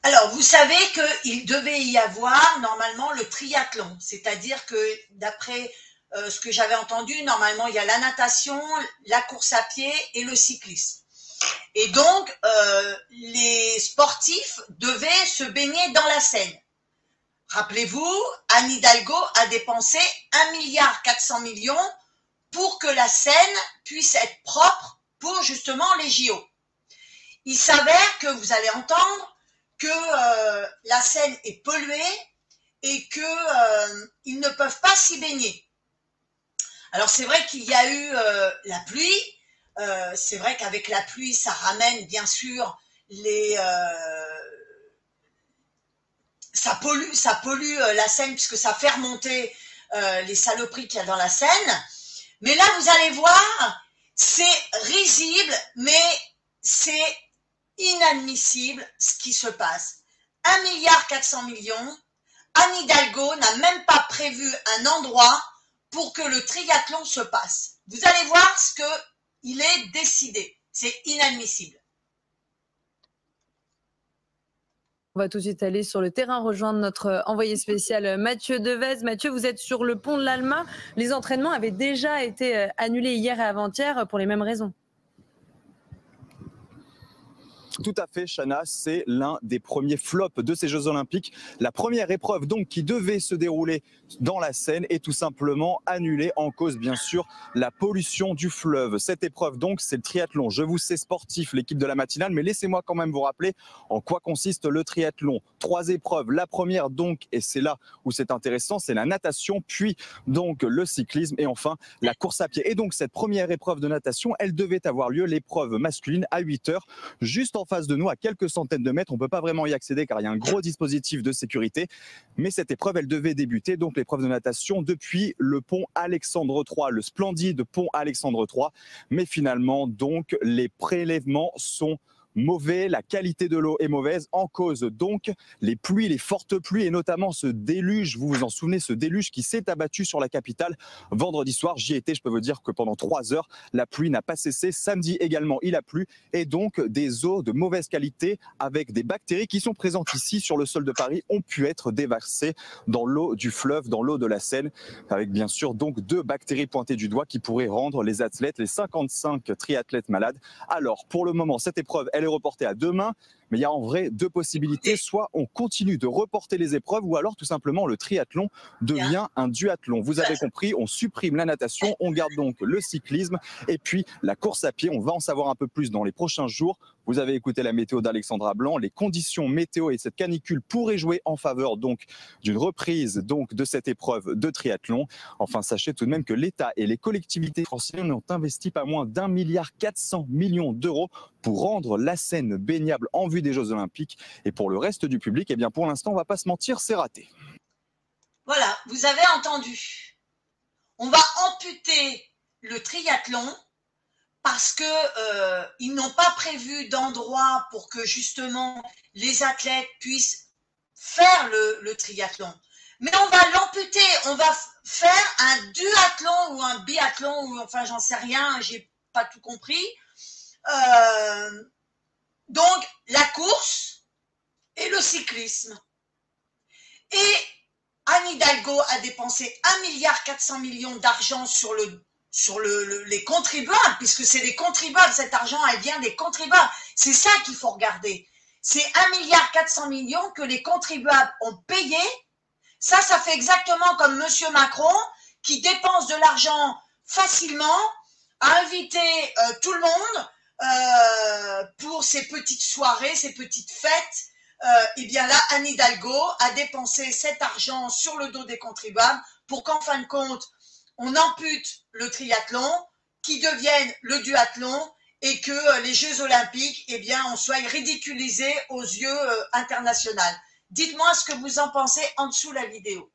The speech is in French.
Alors, vous savez qu'il devait y avoir normalement le triathlon, c'est-à-dire que d'après ce que j'avais entendu, normalement il y a la natation, la course à pied et le cyclisme. Et donc, les sportifs devaient se baigner dans la Seine. Rappelez-vous, Anne Hidalgo a dépensé 1,4 milliard pour que la Seine puisse être propre pour justement les JO. Il s'avère que vous allez entendre que la Seine est polluée et qu'ils ne peuvent pas s'y baigner. Alors c'est vrai qu'il y a eu la pluie, c'est vrai qu'avec la pluie ça ramène bien sûr ça pollue la Seine puisque ça fait remonter les saloperies qu'il y a dans la Seine. Mais là vous allez voir, c'est risible, mais c'est inadmissible ce qui se passe. 1,4 milliard. Anne Hidalgo n'a même pas prévu un endroit pour que le triathlon se passe. Vous allez voir ce qu'il est décidé. C'est inadmissible. On va tout de suite aller sur le terrain rejoindre notre envoyé spécial Mathieu Devez. Mathieu, vous êtes sur le pont de l'Alma. Les entraînements avaient déjà été annulés hier et avant-hier pour les mêmes raisons. Tout à fait, Chana, c'est l'un des premiers flops de ces Jeux Olympiques. La première épreuve donc qui devait se dérouler dans la Seine est tout simplement annulée en cause bien sûr la pollution du fleuve. Cette épreuve donc c'est le triathlon. Je vous sais sportif, l'équipe de la matinale, mais laissez-moi quand même vous rappeler en quoi consiste le triathlon. 3 épreuves. La première donc, et c'est là où c'est intéressant, c'est la natation, puis donc le cyclisme et enfin la course à pied. Et donc cette première épreuve de natation, elle devait avoir lieu, l'épreuve masculine, à 8 heures, juste en face de nous, à quelques centaines de mètres. On ne peut pas vraiment y accéder car il y a un gros dispositif de sécurité. Mais cette épreuve, elle devait débuter, donc l'épreuve de natation, depuis le pont Alexandre III, le splendide pont Alexandre III. Mais finalement, donc, les prélèvements sont mauvais, la qualité de l'eau est mauvaise, en cause donc les pluies, les fortes pluies et notamment ce déluge, vous vous en souvenez, ce déluge qui s'est abattu sur la capitale vendredi soir. J'y étais, je peux vous dire que pendant 3 heures, la pluie n'a pas cessé. Samedi également, il a plu et donc des eaux de mauvaise qualité avec des bactéries qui sont présentes ici sur le sol de Paris ont pu être déversées dans l'eau du fleuve, dans l'eau de la Seine, avec bien sûr donc 2 bactéries pointées du doigt qui pourraient rendre les athlètes, les 55 triathlètes malades. Alors pour le moment, cette épreuve, elle est reportée à demain, mais il y a en vrai 2 possibilités. Soit on continue de reporter les épreuves, ou alors tout simplement le triathlon devient un duathlon. Vous avez compris, on supprime la natation, on garde donc le cyclisme et puis la course à pied. On va en savoir un peu plus dans les prochains jours. Vous avez écouté la météo d'Alexandra Blanc. Les conditions météo et cette canicule pourraient jouer en faveur donc d'une reprise donc de cette épreuve de triathlon. Enfin, sachez tout de même que l'État et les collectivités franciliennes ont investi pas moins d'1,4 milliard d'euros pour rendre la Seine baignable en vue des Jeux Olympiques. Et pour le reste du public, eh bien pour l'instant, on ne va pas se mentir, c'est raté. Voilà, vous avez entendu. On va amputer le triathlon parce que ils n'ont pas prévu d'endroit pour que justement les athlètes puissent faire le triathlon. Mais on va l'amputer, on va faire un duathlon ou un biathlon, ou enfin j'en sais rien, j'ai pas tout compris. Donc la course et le cyclisme. Et Anne Hidalgo a dépensé 1,4 milliard d'argent sur les contribuables, puisque c'est les contribuables, cet argent elle vient des contribuables. C'est ça qu'il faut regarder. C'est 1,4 milliard que les contribuables ont payé. Ça fait exactement comme Monsieur Macron qui dépense de l'argent facilement, a invité tout le monde pour ses petites soirées, ses petites fêtes. Et bien là, Anne Hidalgo a dépensé cet argent sur le dos des contribuables pour qu'en fin de compte, on ampute le triathlon, qui devienne le duathlon et que les Jeux Olympiques, eh bien, on soit ridiculisés aux yeux internationaux. Dites-moi ce que vous en pensez en dessous de la vidéo.